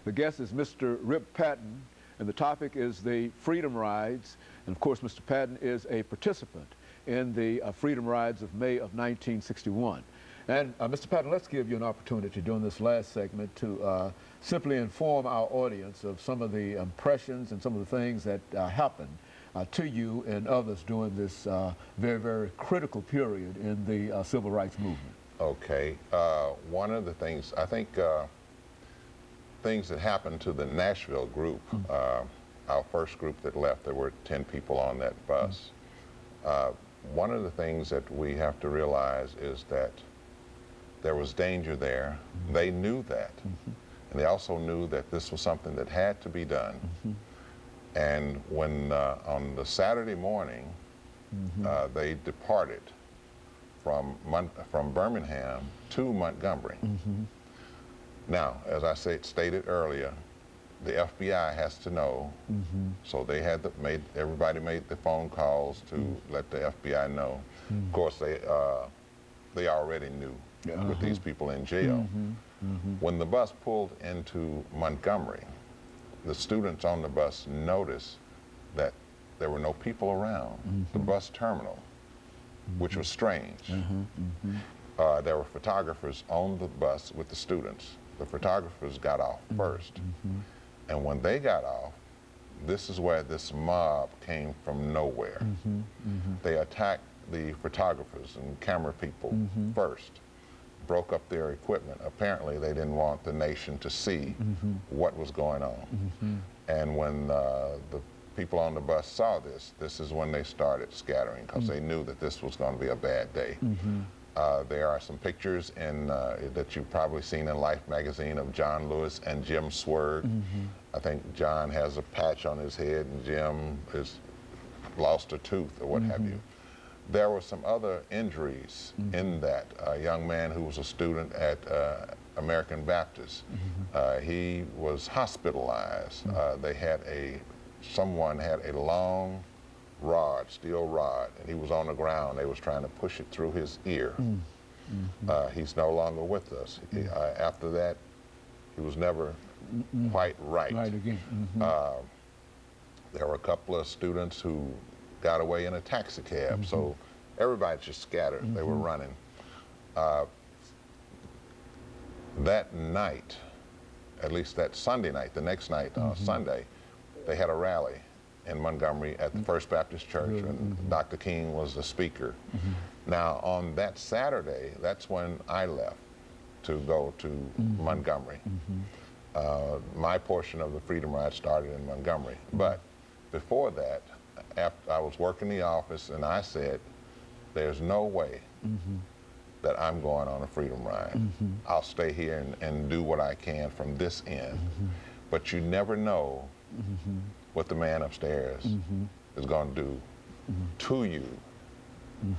The guest is Mr. RPatton, and the topic is the Freedom Rides. And of course, Mr. Patton is a participant in the Freedom Rides of May of 1961. And Mr. Patton, let's give you an opportunity during this last segment to simply inform our audience of some of the impressions and some of the things that happened to you and others during this very, very critical period in the civil rights movement. Okay. One of the things, I think, things that happened to the Nashville group, our first group that left, there were 10 people on that bus. One of the things that we have to realize is that there was danger there. They knew that. And they also knew that this was something that had to be done. And when on the Saturday morning, they departed from Birmingham to Montgomery. Now, as I stated earlier, the FBI has to know, so they had everybody made the phone calls to let the FBI know. Of course, they already knew with these people in jail. When the bus pulled into Montgomery, the students on the bus noticed that there were no people around the bus terminal, which was strange. There were photographers on the bus with the students. The photographers got off first. And when they got off, this is where this mob came from nowhere. They attacked the photographers and camera people first, broke up their equipment. Apparently, they didn't want the nation to see what was going on. And when the people on the bus saw this, this is when they started scattering, because they knew that this was going to be a bad day. There are some pictures that you've probably seen in Life magazine of John Lewis and Jim Swerd. I think John has a patch on his head and Jim has lost a tooth or what have you. There were some other injuries in that. A young man who was a student at American Baptist, he was hospitalized. Someone had a long rod, steel rod, and he was on the ground. They was trying to push it through his ear. He's no longer with us. After that, he was never quite right. Again. There were a couple of students who got away in a taxi cab, so everybody just scattered. They were running. That night, at least that Sunday night, the next night, Sunday, they had a rally in Montgomery at the First Baptist Church, and Dr. King was the speaker. Now, on that Saturday, that's when I left to go to Montgomery. My portion of the Freedom Ride started in Montgomery, but before that, after I was working the office, and I said, there's no way that I'm going on a Freedom Ride. I'll stay here and do what I can from this end. But you never know what the man upstairs is going to do to you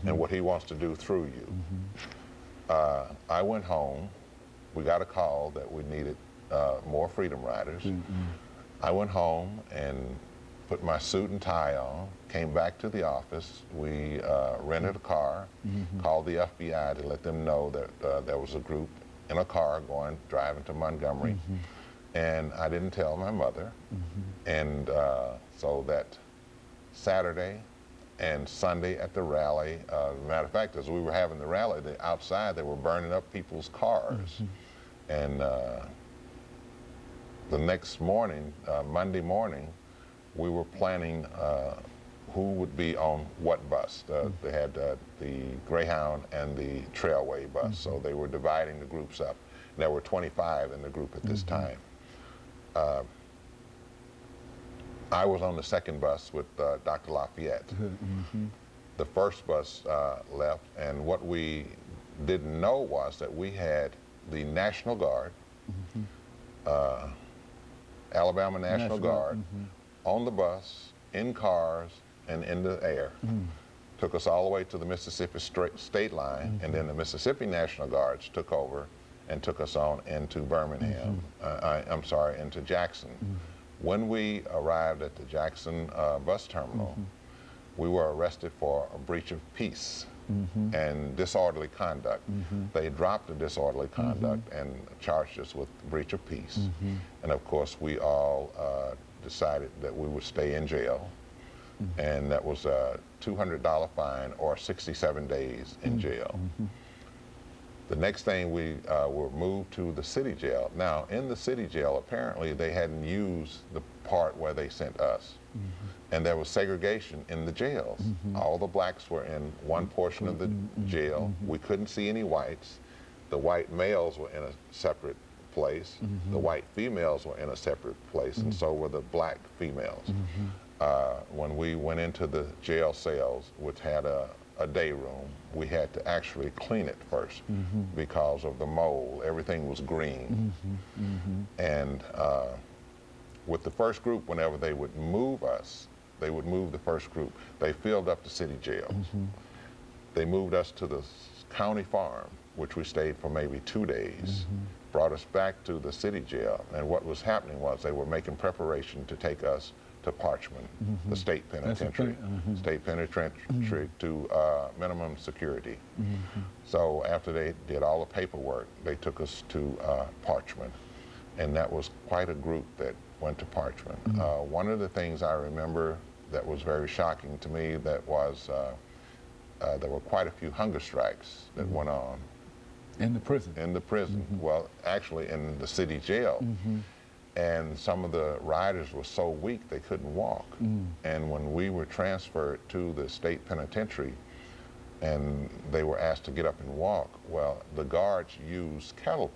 and what he wants to do through you. I went home. We got a call that we needed more Freedom Riders. I went home and put my suit and tie on, came back to the office. We rented a car, called the FBI to let them know that there was a group in a car driving to Montgomery. And I didn't tell my mother. And so that Saturday and Sunday at the rally, matter of fact, as we were having the rally, outside they were burning up people's cars. And the next morning, Monday morning, we were planning who would be on what bus. They had the Greyhound and the Trailway bus, so they were dividing the groups up. And there were 25 in the group at this time. I was on the second bus with Dr. Lafayette. The first bus left, and what we didn't know was that we had the National Guard, Alabama National Guard, on the bus, in cars, and in the air. Took us all the way to the Mississippi state line, and then the Mississippi National Guards took over and took us on into Birmingham, I'm sorry, into Jackson. When we arrived at the Jackson bus terminal, we were arrested for a breach of peace. and disorderly conduct. They dropped the disorderly conduct and charged us with breach of peace. And of course, we all decided that we would stay in jail. And that was a $200 fine or 67 days in jail. The next thing, we were moved to the city jail. Now, in the city jail, apparently they hadn't used the part where they sent us. And there was segregation in the jails. All the blacks were in one portion of the jail. We couldn't see any whites. The white males were in a separate place. The white females were in a separate place, and so were the black females. When we went into the jail cells, which had a day room, we had to actually clean it first because of the mold. Everything was green. And with the first group, whenever they would move us, they would move the first group. They filled up the city jails. They moved us to the county farm, which we stayed for maybe 2 days, brought us back to the city jail. And what was happening was they were making preparation to take us to Parchman, the state penitentiary, state penitentiary to minimum security. So after they did all the paperwork, they took us to Parchman, and that was quite a group that went to Parchman. One of the things I remember that was very shocking to me, that was there were quite a few hunger strikes that went on. In the prison? In the prison. Well, actually in the city jail. And some of the riders were so weak they couldn't walk. And when we were transferred to the state penitentiary and they were asked to get up and walk, well, the guards used cattle